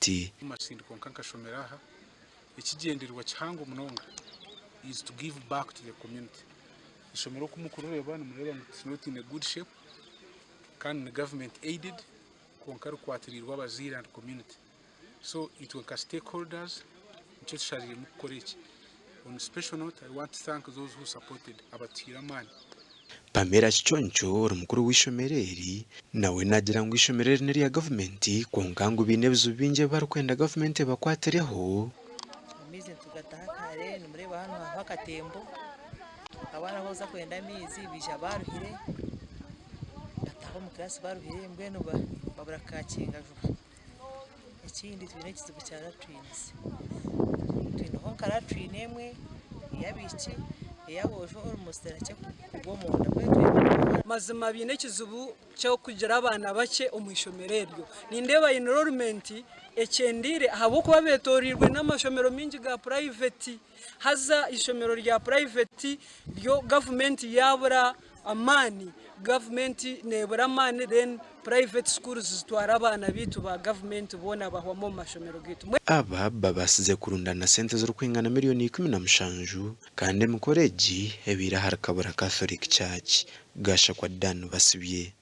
gavumenti. Amasindiko nkankashomeraha ikigenderwa cyango munonga is to give back to the community. Ishomero kumukurureba nimureba it's not in a good shape. Can the government aided konkaru kwatirirwa abazira and community. So it will stakeholders icyo tushariye mukoreki. On a special note, I want to thank those who supported abatiramani. Pamela Chichoncho umukuru w'ishomereri nawe nagira ngo ishomereri neri ya government konkangu binebizo binje barukwenda government bakwatereho. Amize tugataha kare nimureba hano hakatembo abana boza kwenda mizi bija baruhire ataho mu class baruhire mbweno babura kakinga vuba. Ikindi twine kizibu cya twins. Twino honkara twinemwe yabiki yabojo urumustera cyo kugomonda kwetwe mazima bine kizubu cyo kugira abana bake omwishomereryo nindeba enrollment ekendire habo kuba betorirwe n'amashomero mingi ga private haza ishomero rya private ryo government yabura amani government nebura amani then private schools zitwara abana bitu ba government bona bahwamo mashomero gitu. Aba babasize kurundana sente zo kwingana miliyoni 17 kandi mu college ebira har Kabura Catholic Church gasha kwa Dan basibye.